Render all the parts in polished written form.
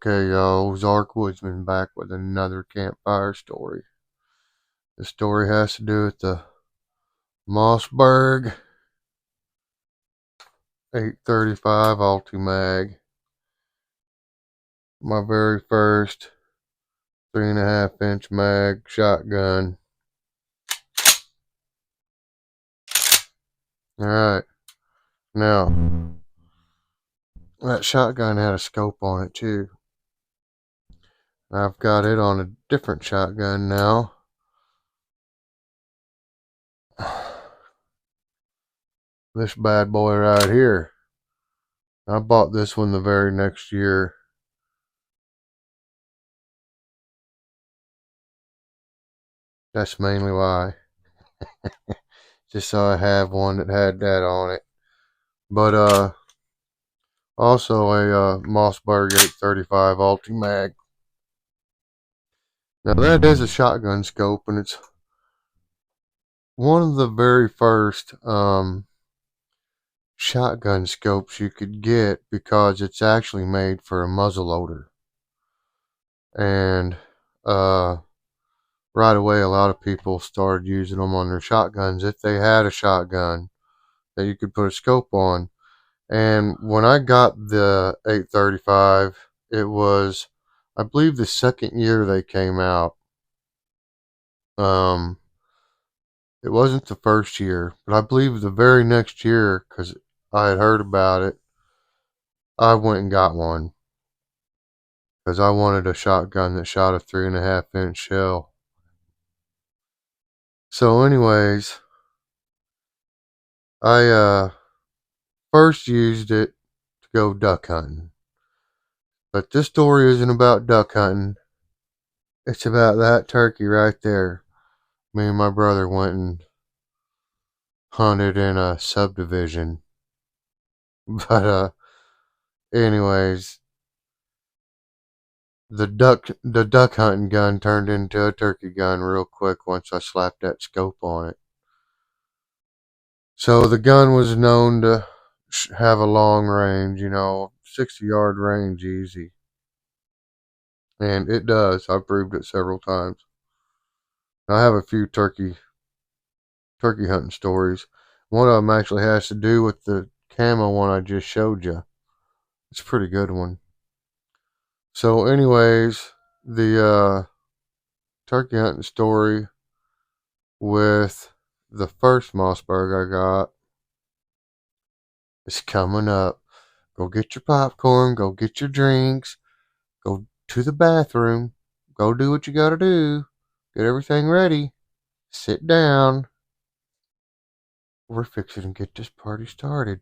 Okay, y'all, Ozark Woodsman back with another campfire story. The story has to do with the Mossberg 835 Ultimag. My very first 3.5-inch mag shotgun. Alright, now, that shotgun had a scope on it too. I've got it on a different shotgun now. This bad boy right here. I bought this one the very next year. That's mainly why. Just so I have one that had that on it. But also a Mossberg 835 Ultimag. Now that is a shotgun scope, and it's one of the very first shotgun scopes you could get because it's actually made for a muzzleloader. And right away, a lot of people started using them on their shotguns if they had a shotgun that you could put a scope on. And when I got the 835, it was, I believe, the second year they came out. It wasn't the first year, but I believe the very next year, because I had heard about it, I went and got one because I wanted a shotgun that shot a 3.5-inch shell. So, anyways, I first used it to go duck hunting. But this story isn't about duck hunting. It's about that turkey right there. Me and my brother went and hunted in a subdivision. But anyways, the duck hunting gun turned into a turkey gun real quick once I slapped that scope on it. So the gun was known to have a long range, 60-yard range easy. And it does. I've proved it several times. I have a few turkey hunting stories. One of them actually has to do with the camo one I just showed you. It's a pretty good one. So anyways, the turkey hunting story with the first Mossberg I got is coming up. Go get your popcorn, go get your drinks, go to the bathroom, go do what you gotta do, get everything ready, sit down. We're fixing to get this party started.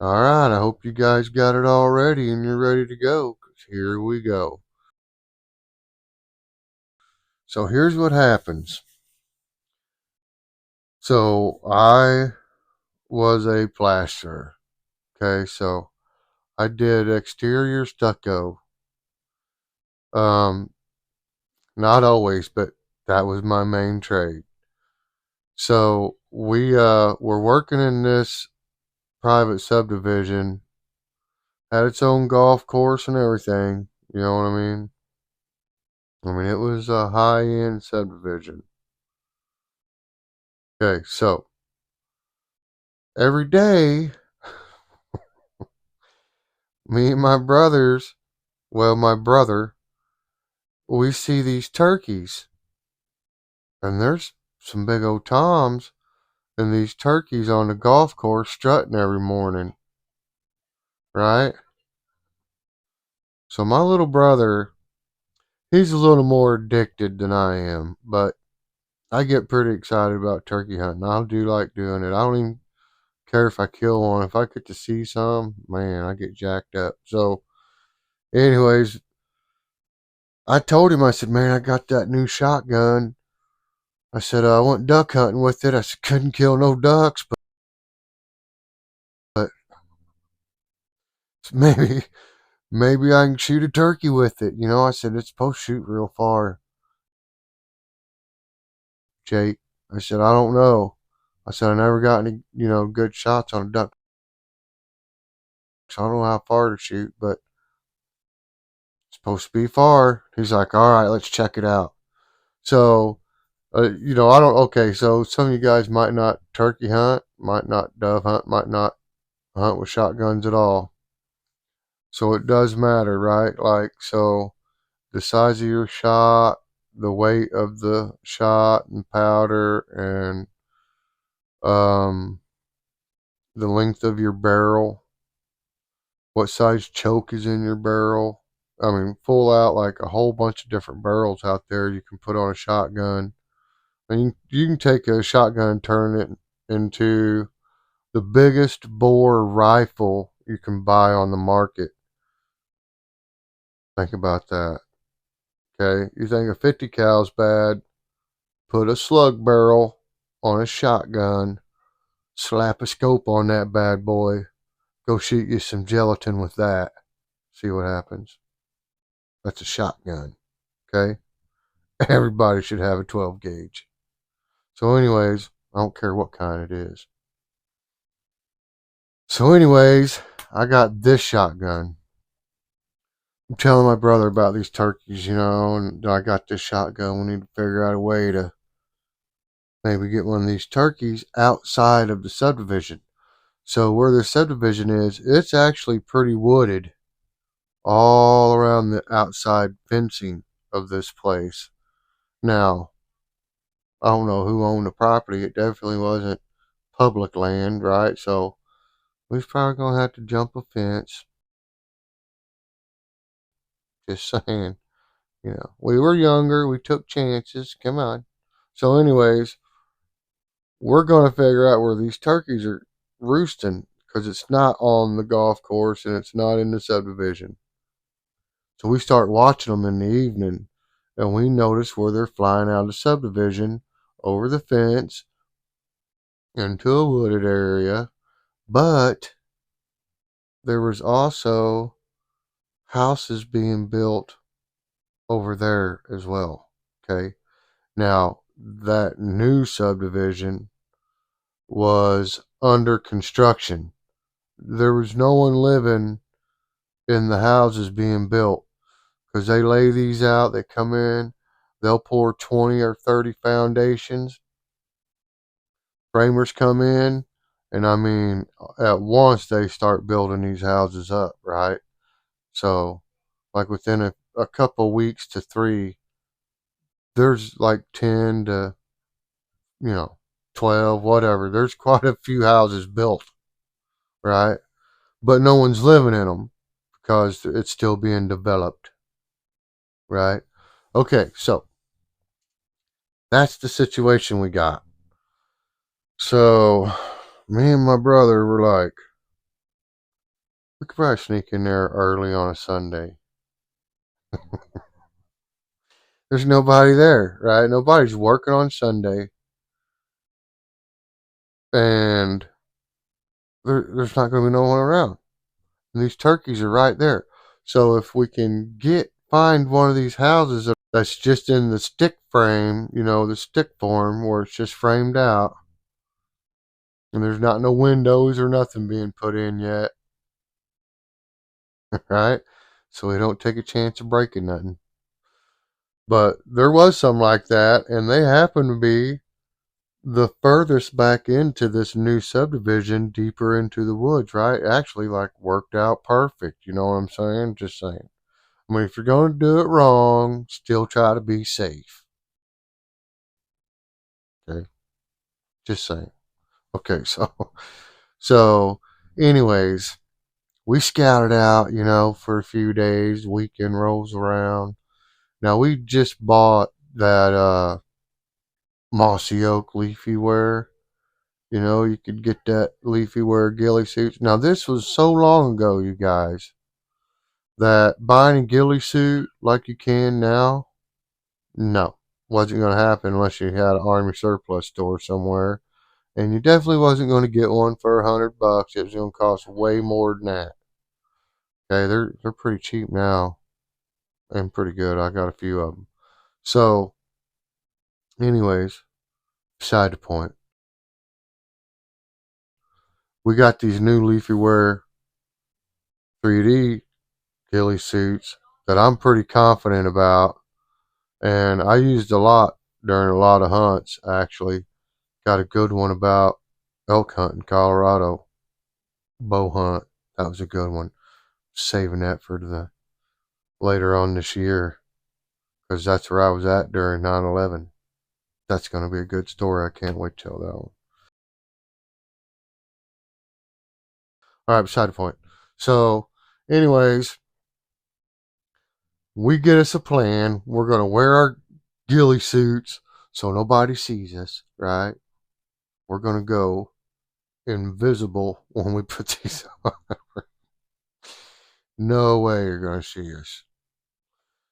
Alright, I hope you guys got it all ready and you're ready to go, because here we go. So here's what happens. So I was a plasterer. Okay, so I did exterior stucco. Not always, but that was my main trade. So we were working in this private subdivision, had its own golf course and everything. You know what I mean? I mean, it was a high-end subdivision. Okay, so every day, me and my brothers, well, my brother, we see these turkeys, and there's some big old toms and these turkeys on the golf course strutting every morning, right? So my little brother, he's a little more addicted than I am, but I get pretty excited about turkey hunting. I do like doing it. I don't even care if I kill one. If I get to see some, man, I get jacked up. So, anyways, I told him, I said, man, I got that new shotgun. I said, I went duck hunting with it. I said, couldn't kill no ducks, but maybe I can shoot a turkey with it. I said, it's supposed to shoot real far, Jake. I said, I don't know. I said, I never got any, good shots on a duck. I don't know how far to shoot, but it's supposed to be far. He's like, all right, let's check it out. So, I don't, okay, so some of you guys might not turkey hunt, might not dove hunt, might not hunt with shotguns at all. So it does matter, right? Like, so the size of your shot, the weight of the shot and powder, and um, the length of your barrel, what size choke is in your barrel. I mean, full out, like a whole bunch of different barrels out there you can put on a shotgun. And you can take a shotgun and turn it into the biggest bore rifle you can buy on the market. Think about that. Okay, you think a 50 cal is bad? Put a slug barrel on a shotgun, slap a scope on that bad boy, go shoot you some gelatin with that. See what happens. That's a shotgun. Okay? Everybody should have a 12 gauge. So, anyways, I don't care what kind it is. So, anyways, I got this shotgun. I'm telling my brother about these turkeys, and I got this shotgun. We need to figure out a way to maybe get one of these turkeys outside of the subdivision. So where the subdivision is, it's actually pretty wooded all around the outside fencing of this place. Now, I don't know who owned the property. It definitely wasn't public land, right? So we was probably gonna have to jump a fence. Just saying, we were younger, we took chances. Come on. So, anyways, we're gonna figure out where these turkeys are roosting because it's not on the golf course and it's not in the subdivision. So we start watching them in the evening, and we notice where they're flying out of the subdivision over the fence into a wooded area. But there was also houses being built over there as well. Okay. Now, that new subdivision was under construction. There was no one living in the houses being built because they lay these out. They come in, they'll pour 20 or 30 foundations. Framers come in, and I mean, at once they start building these houses up, right? So, like within a couple weeks to 3, there's like 10 to, you know, 12, whatever. There's quite a few houses built, right? But no one's living in them because it's still being developed, right? Okay, so that's the situation we got. So, me and my brother were like, we could probably sneak in there early on a Sunday. There's nobody there, right? Nobody's working on Sunday, and there's not going to be no one around. And these turkeys are right there. So if we can find one of these houses that's just in the stick frame, the stick form where it's just framed out, and there's not no windows or nothing being put in yet, right? So we don't take a chance of breaking nothing. But there was some like that, and they happen to be the furthest back into this new subdivision, deeper into the woods, right? Actually, like worked out perfect. You know what I'm saying? Just saying. I mean, if you're going to do it wrong, still try to be safe. Okay. Just saying. Okay. So, anyways, we scouted out, for a few days. Weekend rolls around. Now, we just bought that, mossy oak leafy ware. You could get that leafy wear ghillie suits. Now, this was so long ago, you guys, that buying a ghillie suit like you can now, no, wasn't going to happen unless you had an Army surplus store somewhere. And you definitely wasn't going to get one for $100. It was going to cost way more than that. Okay, they're pretty cheap now and pretty good. I got a few of them. So, anyways, beside the point, we got these new leafy wear 3D ghillie suits that I'm pretty confident about, and I used a lot during a lot of hunts. Actually, got a good one about elk hunt in Colorado, bow hunt. That was a good one. Saving that for the later on this year because that's where I was at during 9/11. That's going to be a good story. I can't wait to tell that one. All right, beside the point. So, anyways, we get us a plan. We're going to wear our ghillie suits so nobody sees us, right? We're going to go invisible when we put these on. No way you're going to see us.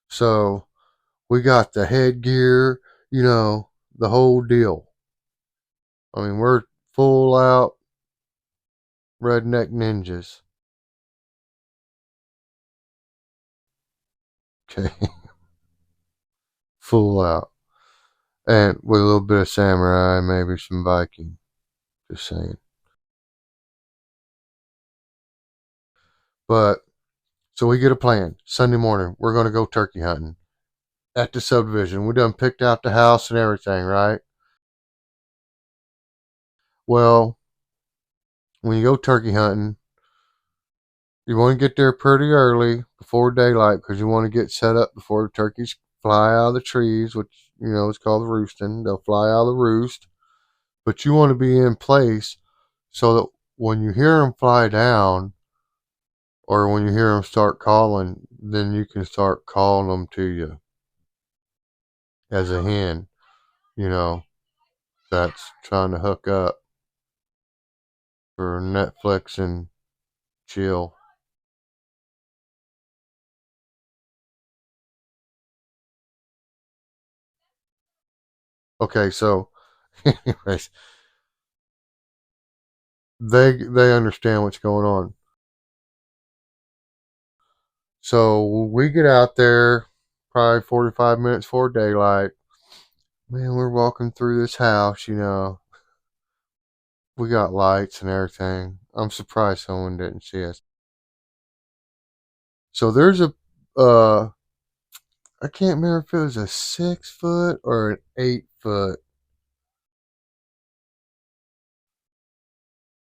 So, we got the headgear, the whole deal. I mean, we're full out redneck ninjas. Okay, full out. And with a little bit of samurai, maybe some Viking. Just saying. But so we get a plan. Sunday morning, we're gonna go turkey hunting at the subdivision. We done picked out the house and everything, right? Well, when you go turkey hunting, you want to get there pretty early before daylight because you want to get set up before the turkeys fly out of the trees, which is called roosting. They'll fly out of the roost, but you want to be in place so that when you hear them fly down or when you hear them start calling, then you can start calling them to you as a hen, you know, that's trying to hook up for Netflix and chill. Okay, so anyways, they understand what's going on. So we get out there probably 45 minutes before daylight. Man, we're walking through this house. We got lights and everything. I'm surprised someone didn't see us. So there's I can't remember if it was a 6 foot or an 8 foot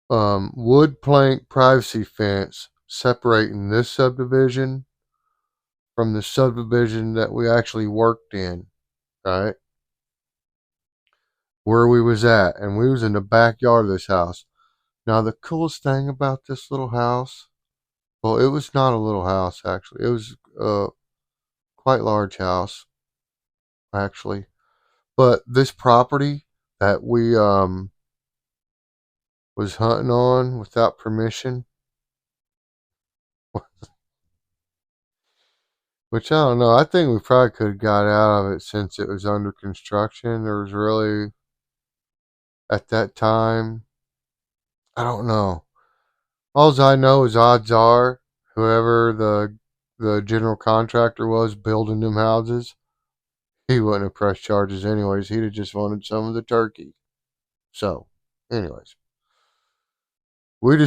wood plank privacy fence separating this subdivision from the subdivision that we actually worked in, right? Where we was at, and we was in the backyard of this house. Now the coolest thing about this little house, well, it was not a little house actually. It was a quite large house actually. But this property that we was hunting on without permission, which I don't know. I think we probably could have got out of it since it was under construction. There was really at that time, I don't know. All I know is odds are whoever the general contractor was building them houses, he wouldn't have pressed charges anyways. He'd have just wanted some of the turkey. So, anyways, we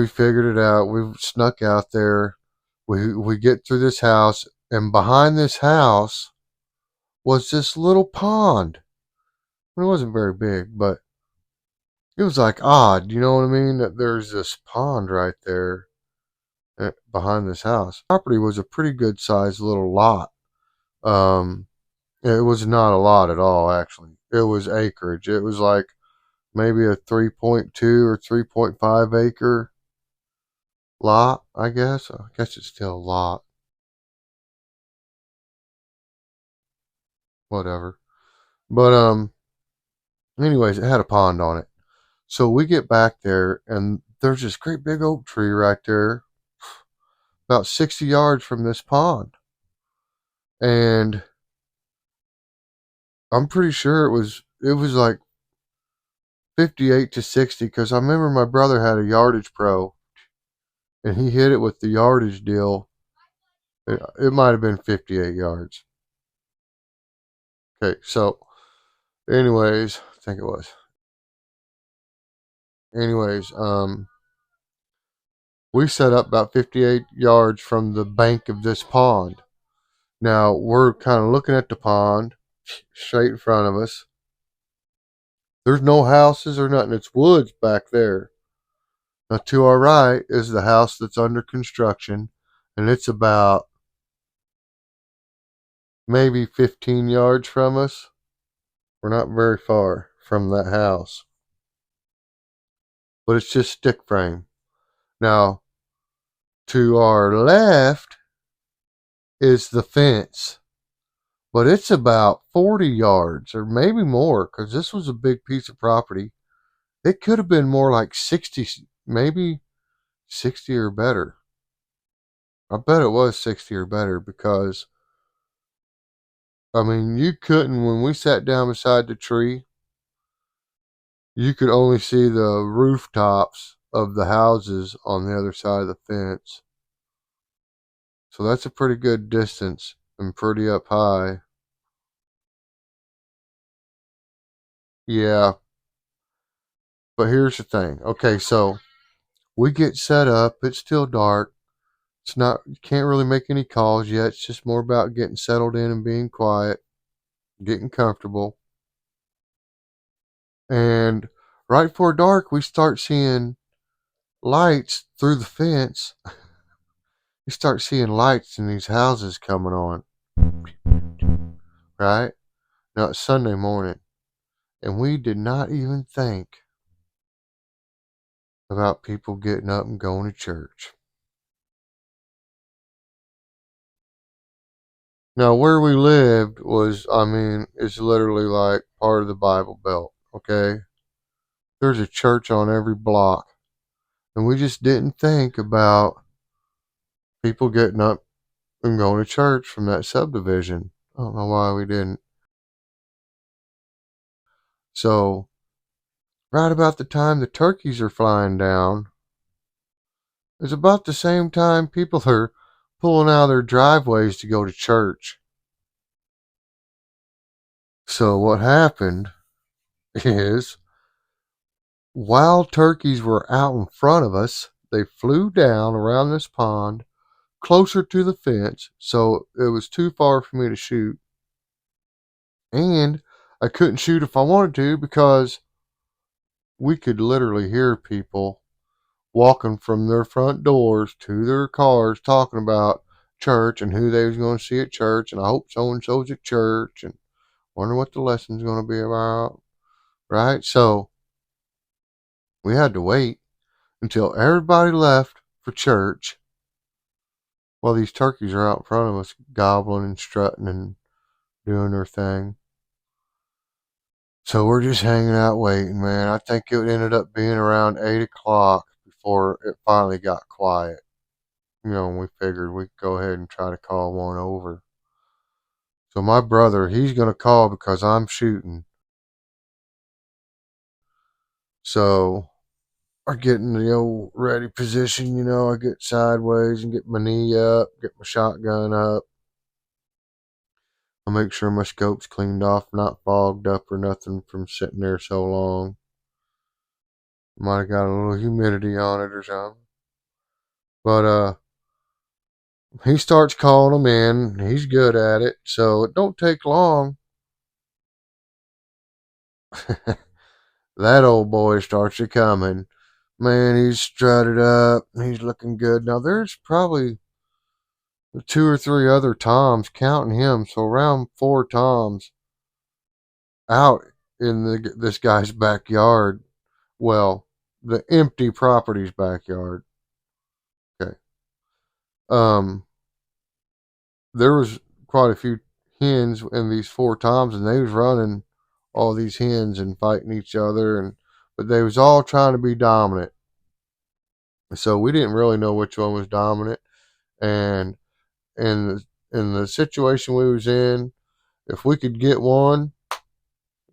figured it out. We snuck out there. We get through this house, and behind this house was this little pond. It wasn't very big, but it was like odd. You know what I mean? That there's this pond right there behind this house. Property was a pretty good sized little lot. Um, it was not a lot at all, actually. It was acreage. It was like maybe a 3.2 or 3.5 acre lot, I guess. I guess it's still a lot. Whatever. But anyways, it had a pond on it. So we get back there and there's this great big oak tree right there, about 60 yards from this pond. And I'm pretty sure it was like 58 to 60 because I remember my brother had a yardage pro and he hit it with the yardage deal. It might have been 58 yards. Okay, so anyways, I think it was. Anyways, We set up about 58 yards from the bank of this pond. Now we're kind of looking at the pond straight in front of us. There's no houses or nothing. It's woods back there. Now to our right is the house that's under construction, and it's about maybe 15 yards from us. We're not very far from that house, but it's just stick frame. Now to our left is the fence, but it's about 40 yards or maybe more because this was a big piece of property. It could have been more like 60, maybe 60 or better. I bet it was 60 or better because, I mean, you couldn't, when we sat down beside the tree, you could only see the rooftops of the houses on the other side of the fence. So that's a pretty good distance and pretty up high. Yeah, but here's the thing. Okay, so we get set up. It's still dark. It's not, you can't really make any calls yet. It's just more about getting settled in and being quiet, getting comfortable. And right before dark, we start seeing lights through the fence. You start seeing lights in these houses coming on, right? Now it's Sunday morning, and we did not even think about people getting up and going to church. Now, where we lived was, I mean, it's literally like part of the Bible Belt, okay? There's a church on every block, and we just didn't think about people getting up and going to church from that subdivision. I don't know why we didn't. So, right about the time the turkeys are flying down, it's about the same time people are pulling out of their driveways to go to church. So, what happened is wild turkeys were out in front of us. They flew down around this pond closer to the fence, so it was too far for me to shoot. And I couldn't shoot if I wanted to because we could literally hear people walking from their front doors to their cars talking about church and who they was going to see at church, and I hope so and so's at church, and wonder what the lesson's going to be about, right? So we had to wait until everybody left for church while these turkeys are out in front of us gobbling and strutting and doing their thing. So we're just hanging out waiting, man. I think it ended up being around 8 o'clock before it finally got quiet. You know, and we figured we'd go ahead and try to call one over. So my brother, he's going to call because I'm shooting. So I get in the old ready position, you know, I get sideways and get my knee up, get my shotgun up. I make sure my scope's cleaned off, not fogged up or nothing from sitting there so long. Might have got a little humidity on it or something. But he starts calling them in. He's good at it, so it don't take long. That old boy starts a coming. Man, he's strutted up. He's looking good. Now there's probably two or three other toms counting him, so around four toms out in this guy's backyard. Well, the empty property's backyard. Okay. Um, there was quite a few hens in these four toms, and they was running all these hens and fighting each other, and but they was all trying to be dominant. So we didn't really know which one was dominant, and in the situation we was in, if we could get one,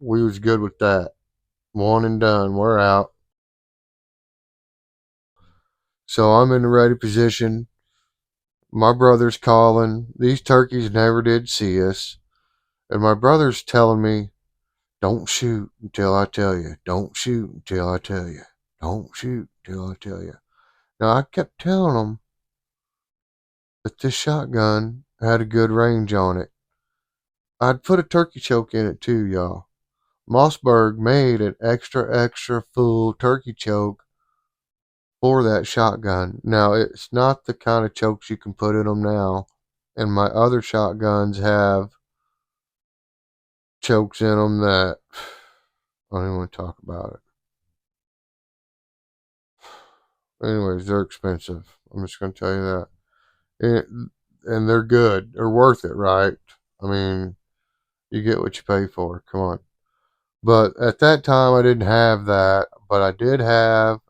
we was good with that. One and done. We're out. So I'm in the ready position. My brother's calling. These turkeys never did see us. And my brother's telling me, don't shoot until I tell you. Don't shoot until I tell you. Don't shoot until I tell you. Now, I kept telling them that this shotgun had a good range on it. I'd put a turkey choke in it too, y'all. Mossberg made an extra full turkey choke for that shotgun. Now, it's not the kind of chokes you can put in them now. And my other shotguns have chokes in them that I don't even want to talk about it. Anyways, they're expensive. I'm just going to tell you that. And they're good. They're worth it, right? I mean, you get what you pay for. Come on. But at that time, I didn't have that. But I did have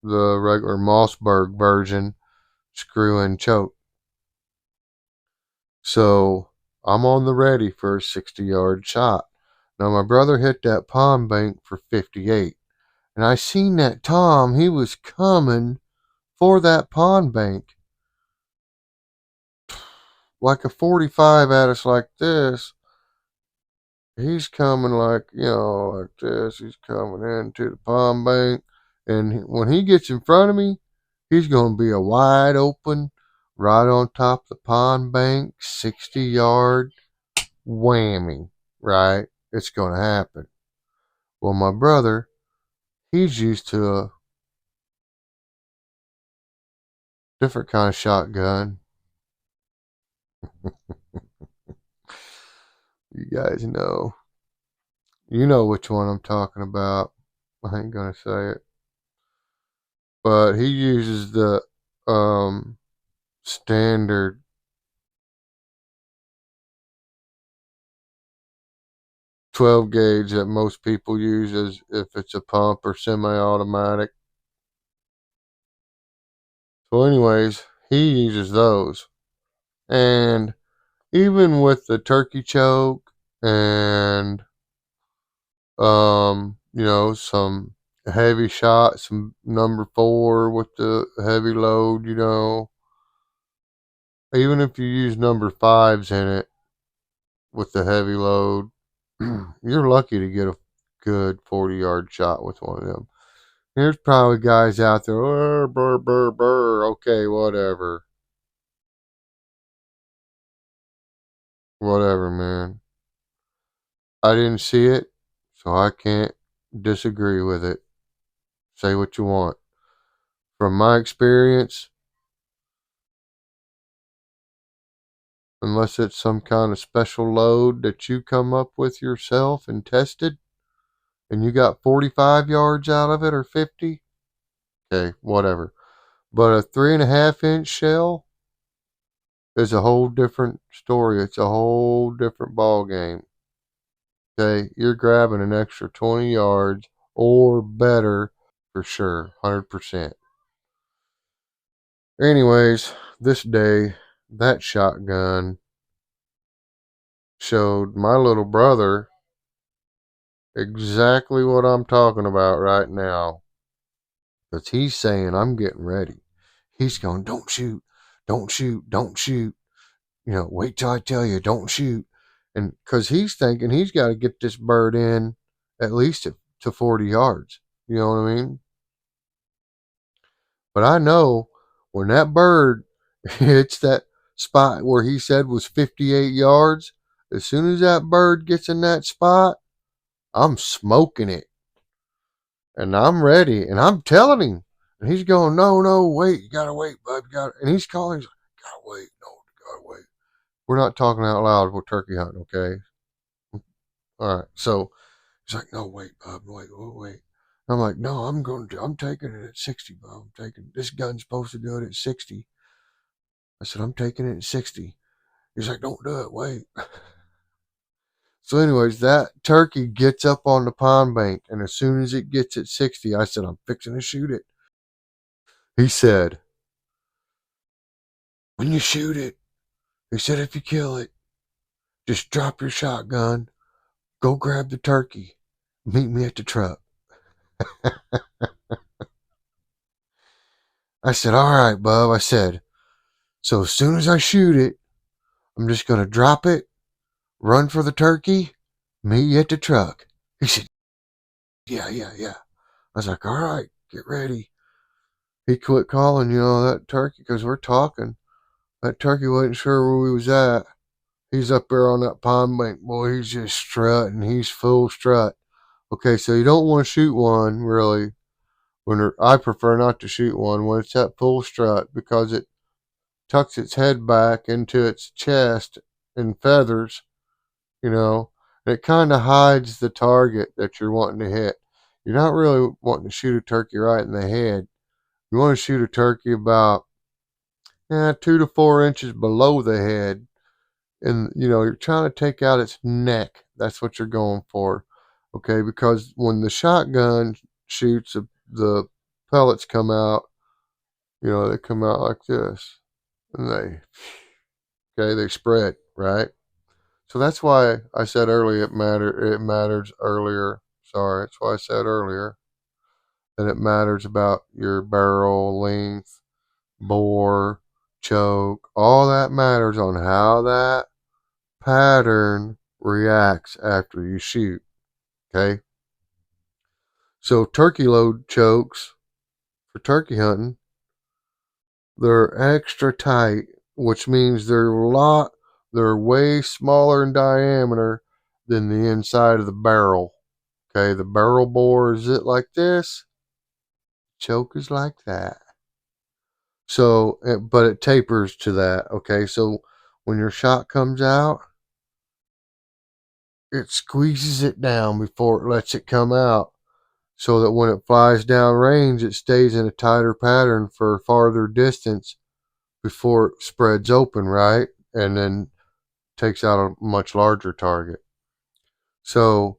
the regular Mossberg version screw in choke. So I'm on the ready for a 60-yard shot. Now, my brother hit that pond bank for 58. And I seen that Tom, he was coming for that pond bank. Like a 45 at us like this. He's coming like this. He's coming into the pond bank. And when he gets in front of me, he's going to be a wide open, right on top of the pond bank, 60-yard whammy, right? It's going to happen. Well, my brother, he's used to a different kind of shotgun. You guys know. You know which one I'm talking about. I ain't going to say it. But he uses the standard 12 gauge that most people use as if it's a pump or semi-automatic. So anyways, he uses those. And even with the turkey choke and some heavy shots, some number 4 with the heavy load, even if you use number 5s in it with the heavy load, you're lucky to get a good 40-yard shot with one of them. There's probably guys out there, oh, burr, burr, burr. Okay, whatever. Whatever, man. I didn't see it, so I can't disagree with it. Say what you want. From my experience, unless it's some kind of special load that you come up with yourself and tested, and you got 45 yards out of it or 50, okay, whatever. But a 3.5-inch shell is a whole different story. It's a whole different ball game. Okay, you're grabbing an extra 20 yards or better for sure, 100%. Anyways, this day, that shotgun showed my little brother exactly what I'm talking about right now. Because he's saying, I'm getting ready. He's going, don't shoot, don't shoot, don't shoot. Wait till I tell you, don't shoot. And because he's thinking he's got to get this bird in at least to 40 yards. You know what I mean? But I know when that bird hits that spot where he said was 58 yards, as soon as that bird gets in that spot, I'm smoking it. And I'm ready. And I'm telling him. And he's going, no, no, wait. You got to wait, bud. And he's calling. He's like, got to wait. No, got to wait. We're not talking out loud. We're turkey hunting, okay? All right. So he's like, no, wait, bub. Wait. I'm like, no, I'm taking it at 60, bub. This gun's supposed to do it at 60. I said, I'm taking it at 60. He's like, don't do it. Wait. So anyways, that turkey gets up on the pond bank. And as soon as it gets at 60, I said, I'm fixing to shoot it. He said, when you shoot it, he said, if you kill it, just drop your shotgun, go grab the turkey, meet me at the truck. I said, all right, bub. I said, so as soon as I shoot it, I'm just going to drop it, run for the turkey, meet you at the truck. He said, yeah. I was like, all right, get ready. he quit calling, that turkey because we're talking. That turkey wasn't sure where we was at. He's up there on that pond bank, boy. He's just strutting. He's full strut. Okay, so you don't want to shoot one really. I prefer not to shoot one when it's at full strut because it tucks its head back into its chest and feathers, you know, and it kind of hides the target that you're wanting to hit. You're not really wanting to shoot a turkey right in the head. You want to shoot a turkey about 2 to 4 inches below the head, and you're trying to take out its neck. That's what you're going for, okay? Because when the shotgun shoots, the pellets come out. They come out like this, and they spread, right? So that's why I said earlier it matters earlier. Sorry, that's why I said earlier that it matters about your barrel length, bore, choke. All that matters on how that pattern reacts after you shoot. Okay? So turkey load chokes for turkey hunting, they're extra tight, which means they're way smaller in diameter than the inside of the barrel. Okay, the barrel bore is it like this, choke is like that. So, but it tapers to that. Okay, so when your shot comes out, it squeezes it down before it lets it come out, so that when it flies down range, it stays in a tighter pattern for a farther distance before it spreads open, right? And then takes out a much larger target. So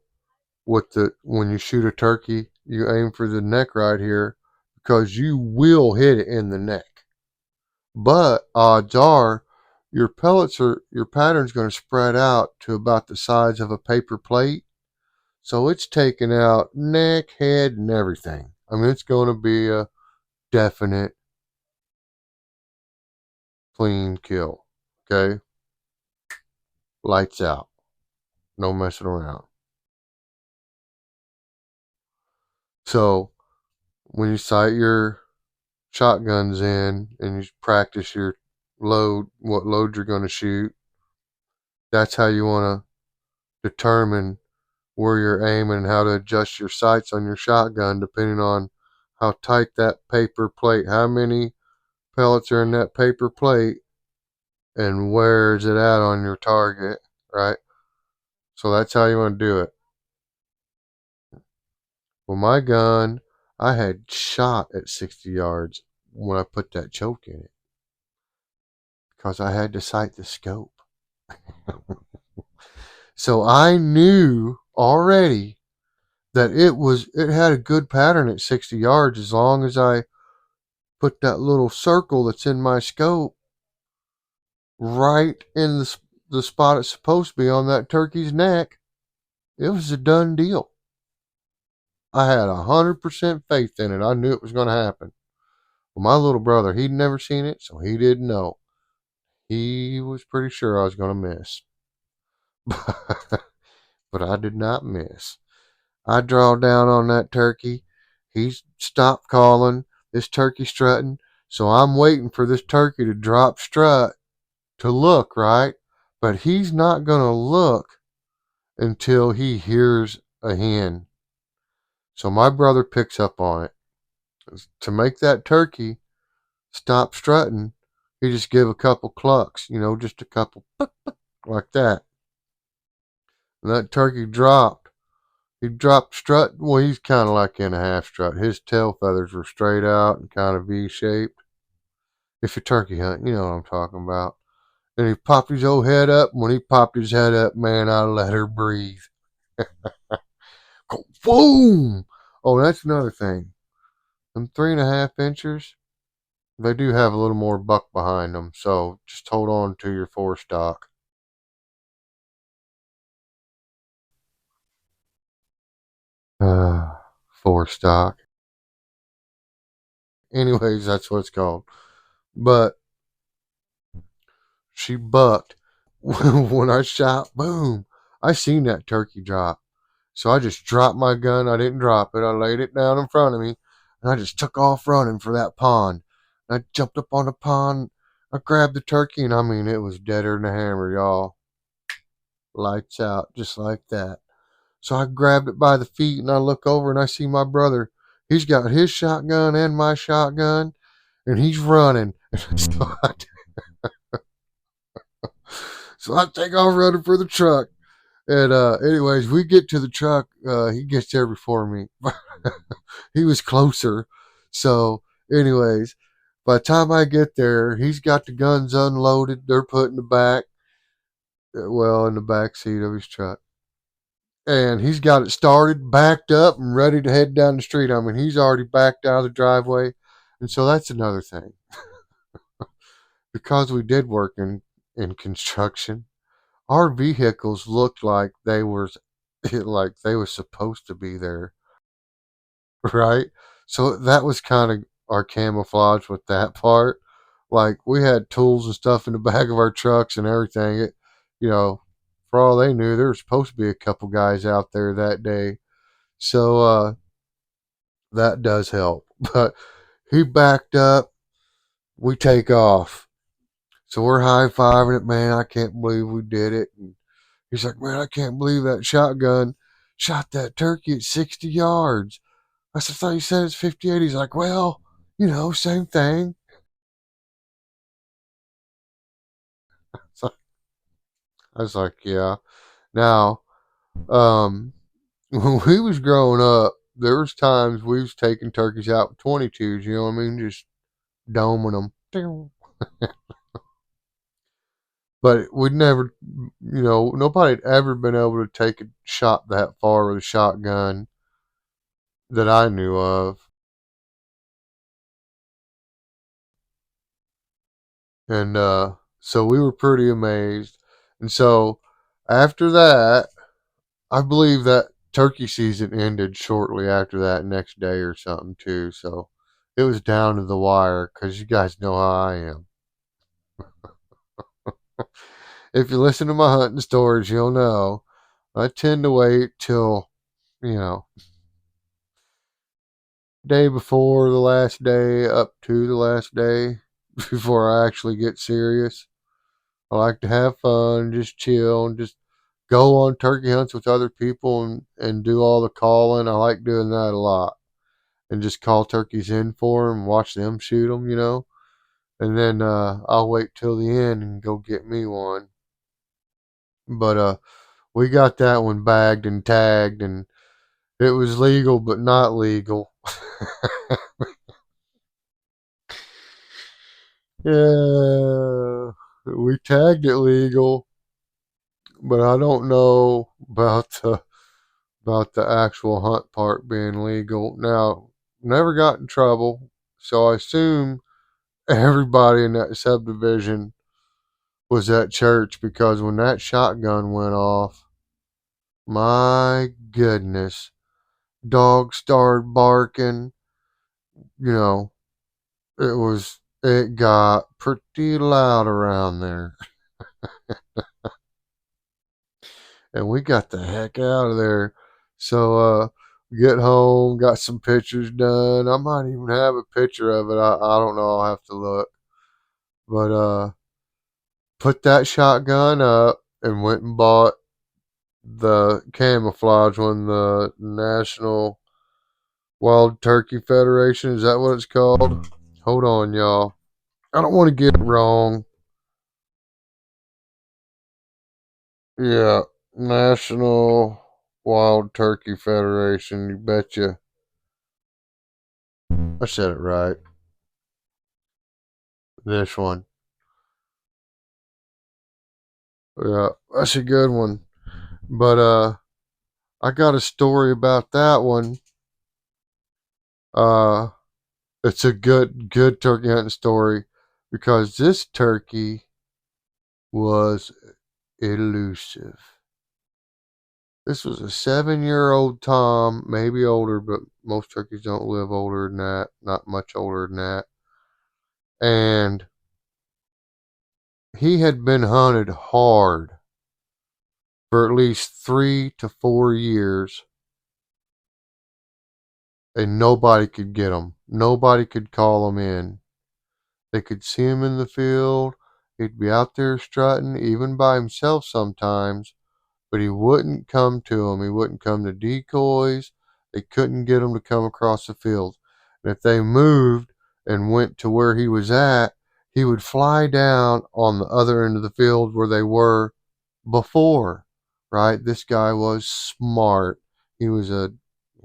when you shoot a turkey, you aim for the neck right here because you will hit it in the neck. But odds are your pattern's going to spread out to about the size of a paper plate. So it's taking out neck, head, and everything. I mean, it's going to be a definite clean kill. Okay? Lights out. No messing around. So when you sight your shotguns in and you practice your what load you're going to shoot, that's how you want to determine where you're aiming and how to adjust your sights on your shotgun depending on how tight that paper plate, how many pellets are in that paper plate, and where is it at on your target, right? So that's how you want to do it. Well, my gun, I had shot at 60 yards when I put that choke in it because I had to sight the scope. So I knew already that it had a good pattern at 60 yards as long as I put that little circle that's in my scope right in the spot it's supposed to be on that turkey's neck. It was a done deal. I had 100% faith in it. I knew it was going to happen. Well, my little brother, he'd never seen it, so he didn't know. He was pretty sure I was going to miss. But I did not miss. I draw down on that turkey. He's stopped calling. This turkey strutting. So I'm waiting for this turkey to drop strut to look, right? But he's not going to look until he hears a hen. So my brother picks up on it. To make that turkey stop strutting, he just give a couple clucks, just a couple like that. And that turkey dropped. He dropped strut. Well, he's kind of like in a half strut. His tail feathers were straight out and kind of V-shaped. If you're turkey hunting, you know what I'm talking about. And he popped his old head up. When he popped his head up, man, I let her breathe. Boom! Oh, that's another thing. Them 3.5 inchers, they do have a little more buck behind them. So just hold on to your forestock. Forestock. Anyways, that's what it's called. But she bucked. When I shot, boom, I seen that turkey drop. So I just dropped my gun. I didn't drop it. I laid it down in front of me. And I just took off running for that pond. And I jumped up on the pond. I grabbed the turkey, and I mean, it was deader than a hammer, y'all. Lights out, just like that. So I grabbed it by the feet, and I look over, and I see my brother. He's got his shotgun and my shotgun, and he's running. So I take off running for the truck. And anyways, we get to the truck. He gets there before me. He was closer. So, anyways, by the time I get there, he's got the guns unloaded. They're put in the back, well, in the back seat of his truck. And he's got it started, backed up, and ready to head down the street. I mean, he's already backed out of the driveway. And so that's another thing. Because we did work in construction, our vehicles looked like they were like they were supposed to be there, right? So that was kind of our camouflage with that part. Like we had tools and stuff in the back of our trucks and everything. It, you know, for all they knew, there was supposed to be a couple guys out there that day. So that does help. But he backed up. We take off. So we're high fiving it, man. I can't believe we did it. And he's like, man, I can't believe that shotgun shot that turkey at 60 yards. I said, I thought you said it's 58. He's like, well, same thing. So I was like, yeah. Now, when we was growing up, there was times we was taking turkeys out with 22s, you know what I mean? Just doming them. But we'd never, nobody had ever been able to take a shot that far with a shotgun that I knew of. And so we were pretty amazed. And so after that, I believe that turkey season ended shortly after that next day or something too. So it was down to the wire because you guys know how I am. If you listen to my hunting stories, you'll know I tend to wait till, you know, day before the last day up to the last day before I actually get serious. I like to have fun, just chill, and just go on turkey hunts with other people and do all the calling. I like doing that a lot. And just call turkeys in for them, watch them shoot them. And then I'll wait till the end and go get me one. But we got that one bagged and tagged, and it was legal but not legal. Yeah, we tagged it legal, but I don't know about the actual hunt part being legal. Now, never got in trouble, so I assume everybody in that subdivision was at church because when that shotgun went off, my goodness, dogs started barking. You know, it got pretty loud around there. And we got the heck out of there. So, get home, got some pictures done. I might even have a picture of it. I don't know. I'll have to look. But, put that shotgun up and went and bought the camouflage one, the National Wild Turkey Federation. Is that what it's called? Hold on, y'all. I don't want to get it wrong. Yeah, National Wild Turkey Federation. You betcha. I said it right. This one. Yeah, that's a good one. But I got a story about that one. Uh it's a good turkey hunting story because this turkey was elusive. This was a 7-year-old Tom, maybe older, but most turkeys don't live older than that, not much older than that. And he had been hunted hard for at least 3 to 4 years. and nobody could get him. Nobody could call him in. They could see him in the field. He'd be out there strutting, even by himself sometimes, but he wouldn't come to them. He wouldn't come to decoys. They couldn't get him to come across the field. And if they moved and went to where he was at, he would fly down on the other end of the field where they were before. Right? This guy was smart. He was a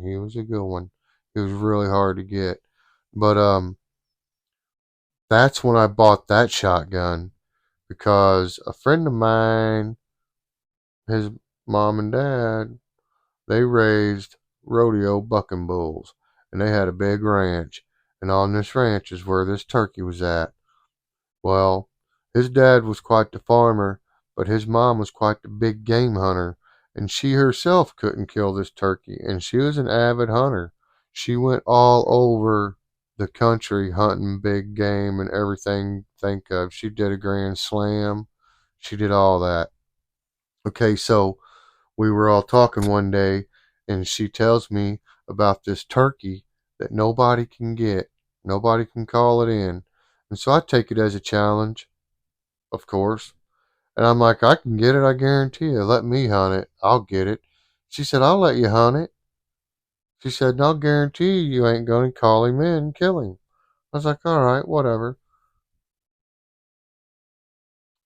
he was a good one. He was really hard to get. But that's when I bought that shotgun because a friend of mine, his mom and dad, they raised rodeo bucking bulls, and they had a big ranch, and on this ranch is where this turkey was at. Well, his dad was quite the farmer, but his mom was quite the big game hunter, and she herself couldn't kill this turkey, and she was an avid hunter. She went all over the country hunting big game and everything think of. She did a grand slam. She did all that. Okay, so we were all talking one day, and she tells me about this turkey that nobody can get. Nobody can call it in. And so I take it as a challenge, of course. And I'm like, I can get it, I guarantee you. Let me hunt it. I'll get it. She said, I'll let you hunt it. She said, and I'll guarantee you ain't going to call him in and kill him. I was like, all right, whatever.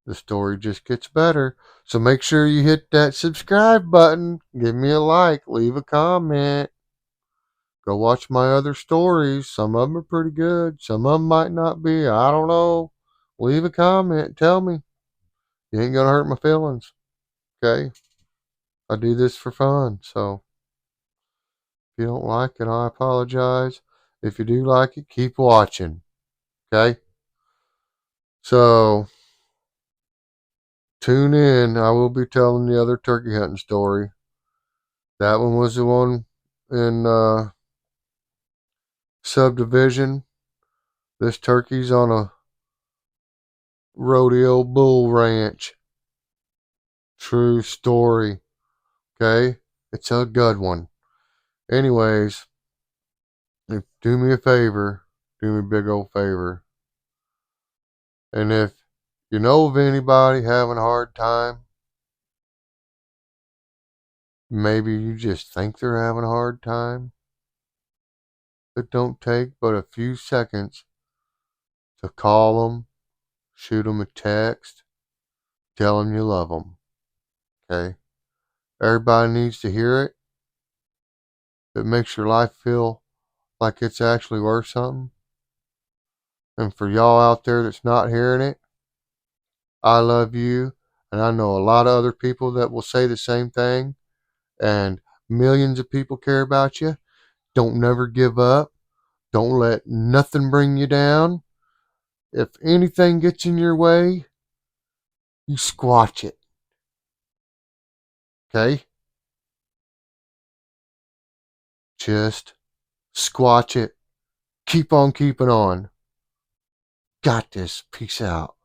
The story just gets better. So make sure you hit that subscribe button. Give me a like. Leave a comment. Go watch my other stories. Some of them are pretty good. Some of them might not be. I don't know. Leave a comment. Tell me. You ain't going to hurt my feelings. Okay? I do this for fun. So if you don't like it, I apologize. If you do like it, keep watching. Okay? So tune in. I will be telling the other turkey hunting story. That one was the one in Subdivision. This turkey's on a rodeo bull ranch. True story. Okay? It's a good one. Anyways, do me a favor. Do me a big old favor. And if you know of anybody having a hard time, maybe you just think they're having a hard time, it don't take but a few seconds to call them, shoot them a text, tell them you love them. Okay? Everybody needs to hear it. It makes your life feel like it's actually worth something. And for y'all out there that's not hearing it, I love you. And I know a lot of other people that will say the same thing. And millions of people care about you. Don't never give up. Don't let nothing bring you down. If anything gets in your way, you squash it. Okay? Just squash it. Keep on keeping on. Got this. Peace out.